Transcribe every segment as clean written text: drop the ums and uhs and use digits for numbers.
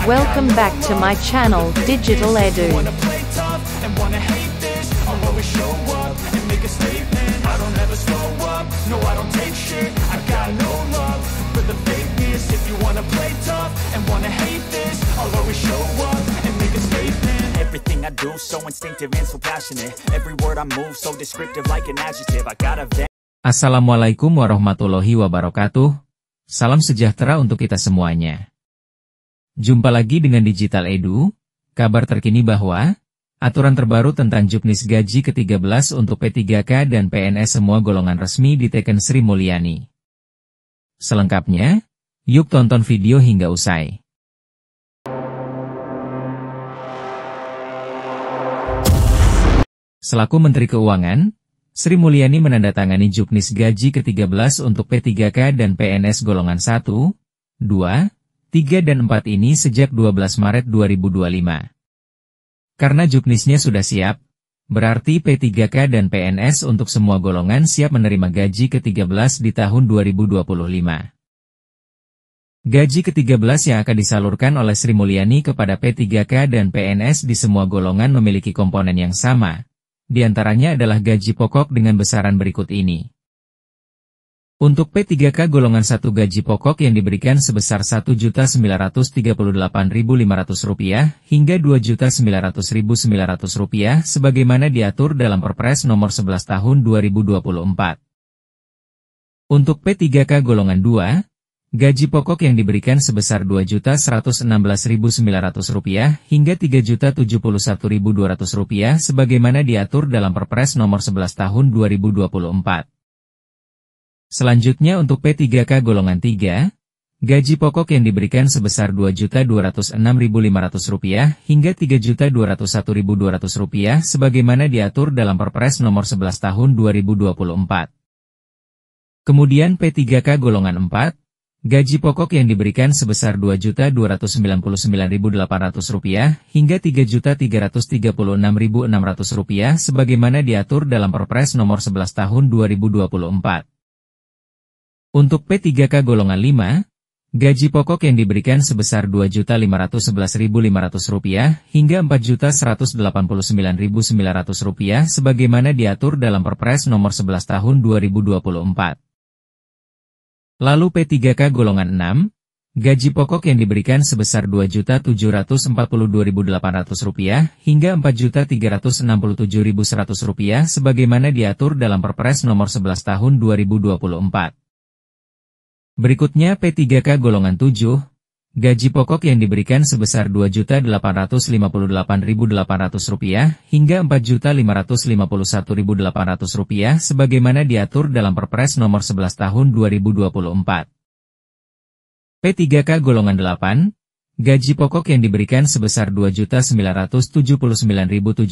Welcome back to my channel, Digital Edu. Wanna play tough and wanna hate this. I'll always show up and make a statement. I don't ever slow up, no I don't take shit. I got no love for the fakeness. If you wanna play tough and wanna hate this, I'll always show up and make a statement. Everything I do so instinctive and so passionate. Every word I move so descriptive like an adjective. I got a Assalamualaikum warahmatullahi wabarakatuh. Salam sejahtera untuk kita semuanya. Jumpa lagi dengan Digital Edu, kabar terkini bahwa aturan terbaru tentang juknis gaji ke-13 untuk P3K dan PNS semua golongan resmi diteken Sri Mulyani. Selengkapnya, yuk tonton video hingga usai. Selaku Menteri Keuangan, Sri Mulyani menandatangani juknis gaji ke-13 untuk P3K dan PNS golongan 1, 2, 3 dan 4 ini sejak 12 Maret 2025. Karena juknisnya sudah siap, berarti P3K dan PNS untuk semua golongan siap menerima gaji ke-13 di tahun 2025. Gaji ke-13 yang akan disalurkan oleh Sri Mulyani kepada P3K dan PNS di semua golongan memiliki komponen yang sama. Di antaranya adalah gaji pokok dengan besaran berikut ini. Untuk P3K golongan 1 gaji pokok yang diberikan sebesar Rp1.938.500 hingga Rp2.900.900 sebagaimana diatur dalam Perpres nomor 11 tahun 2024. Untuk P3K golongan 2, gaji pokok yang diberikan sebesar Rp2.116.900 hingga Rp3.071.200 sebagaimana diatur dalam Perpres nomor 11 tahun 2024. Selanjutnya untuk P3K golongan 3, gaji pokok yang diberikan sebesar Rp2.206.500 hingga Rp3.201.200 sebagaimana diatur dalam Perpres nomor 11 tahun 2024. Kemudian P3K golongan 4, gaji pokok yang diberikan sebesar Rp2.299.800 hingga Rp3.336.600 sebagaimana diatur dalam Perpres nomor 11 tahun 2024. Untuk P3K golongan 5, gaji pokok yang diberikan sebesar Rp2.511.500 hingga Rp4.189.900 sebagaimana diatur dalam Perpres nomor 11 tahun 2024. Lalu P3K golongan 6, gaji pokok yang diberikan sebesar Rp2.742.800 hingga Rp4.367.100 sebagaimana diatur dalam Perpres nomor 11 tahun 2024. Berikutnya P3K golongan 7, gaji pokok yang diberikan sebesar Rp2.858.800 hingga Rp4.551.800 sebagaimana diatur dalam Perpres nomor 11 tahun 2024. P3K golongan 8, gaji pokok yang diberikan sebesar Rp2.979.700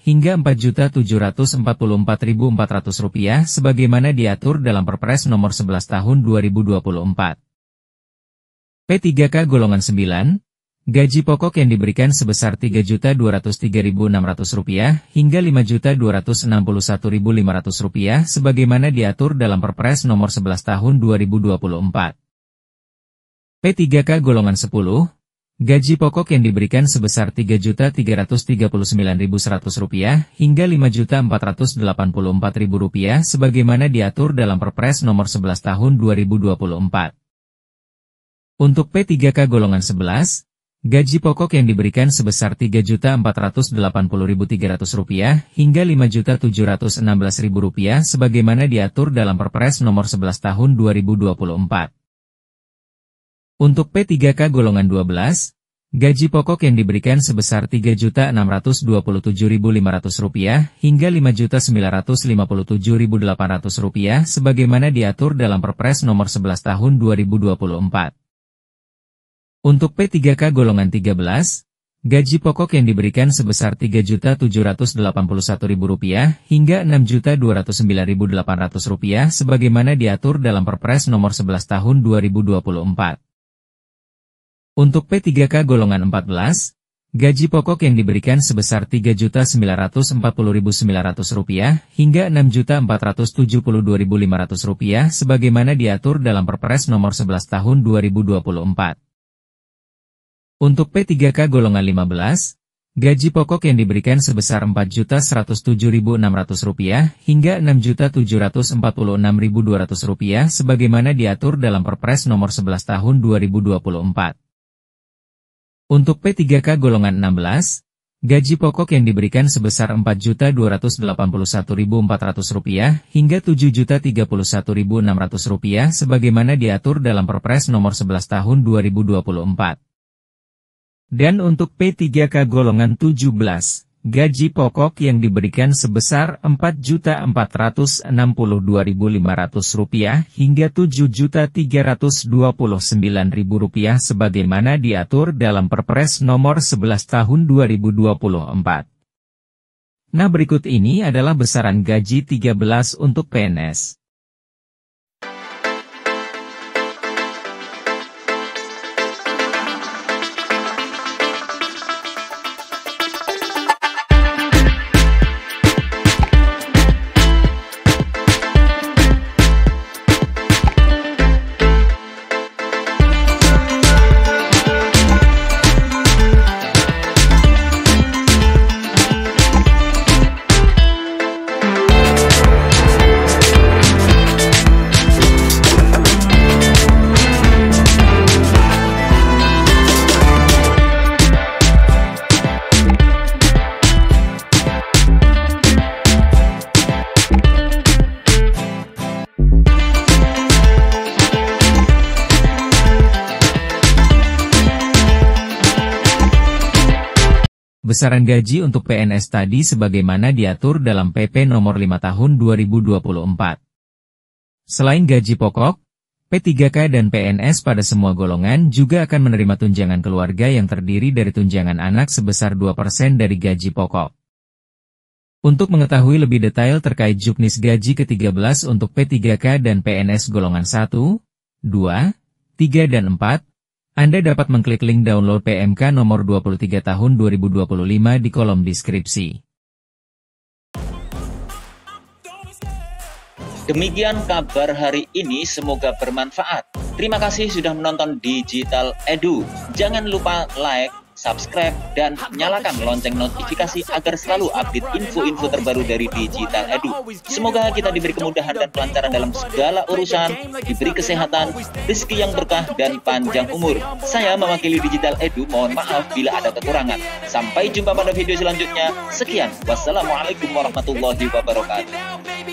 hingga Rp4.744.400 sebagaimana diatur dalam Perpres nomor 11 tahun 2024. P3K golongan 9, gaji pokok yang diberikan sebesar Rp3.203.600 hingga Rp5.261.500 sebagaimana diatur dalam Perpres nomor 11 tahun 2024. P3K golongan 10, gaji pokok yang diberikan sebesar Rp3.339.100 hingga Rp5.484.000 sebagaimana diatur dalam Perpres nomor 11 tahun 2024. Untuk P3K golongan 11, gaji pokok yang diberikan sebesar Rp3.480.300 hingga Rp5.716.000 sebagaimana diatur dalam Perpres nomor 11 tahun 2024. Untuk P3K golongan 12, gaji pokok yang diberikan sebesar Rp3.627.500 hingga Rp5.957.800 sebagaimana diatur dalam Perpres nomor 11 tahun 2024. Untuk P3K golongan 13, gaji pokok yang diberikan sebesar Rp3.781.000 hingga Rp6.209.800 sebagaimana diatur dalam Perpres nomor 11 tahun 2024. Untuk P3K golongan 14, gaji pokok yang diberikan sebesar Rp3.940.900 hingga Rp6.472.500 sebagaimana diatur dalam Perpres nomor 11 tahun 2024. Untuk P3K golongan 15, gaji pokok yang diberikan sebesar Rp4.007.600 hingga Rp6.746.200 sebagaimana diatur dalam Perpres nomor 11 tahun 2024. Untuk P3K golongan 16, gaji pokok yang diberikan sebesar Rp4.281.400 hingga Rp7.031.600 sebagaimana diatur dalam Perpres nomor 11 tahun 2024. Dan untuk P3K golongan 17, gaji pokok yang diberikan sebesar Rp4.462.500 hingga Rp7.329.000 sebagaimana diatur dalam Perpres nomor 11 tahun 2024. Nah, berikut ini adalah besaran gaji 13 untuk PNS. Besaran gaji untuk PNS tadi sebagaimana diatur dalam PP nomor 5 tahun 2024. Selain gaji pokok, P3K dan PNS pada semua golongan juga akan menerima tunjangan keluarga yang terdiri dari tunjangan anak sebesar 2% dari gaji pokok. Untuk mengetahui lebih detail terkait juknis gaji ke-13 untuk P3K dan PNS golongan 1, 2, 3 dan 4, Anda dapat mengklik link download PMK nomor 23 tahun 2025 di kolom deskripsi. Demikian kabar hari ini, semoga bermanfaat. Terima kasih sudah menonton Digital Edu. Jangan lupa like, subscribe, dan nyalakan lonceng notifikasi agar selalu update info-info terbaru dari Digital Edu. Semoga kita diberi kemudahan dan kelancaran dalam segala urusan, diberi kesehatan, rezeki yang berkah, dan panjang umur. Saya mewakili Digital Edu, mohon maaf bila ada kekurangan. Sampai jumpa pada video selanjutnya. Sekian, wassalamualaikum warahmatullahi wabarakatuh.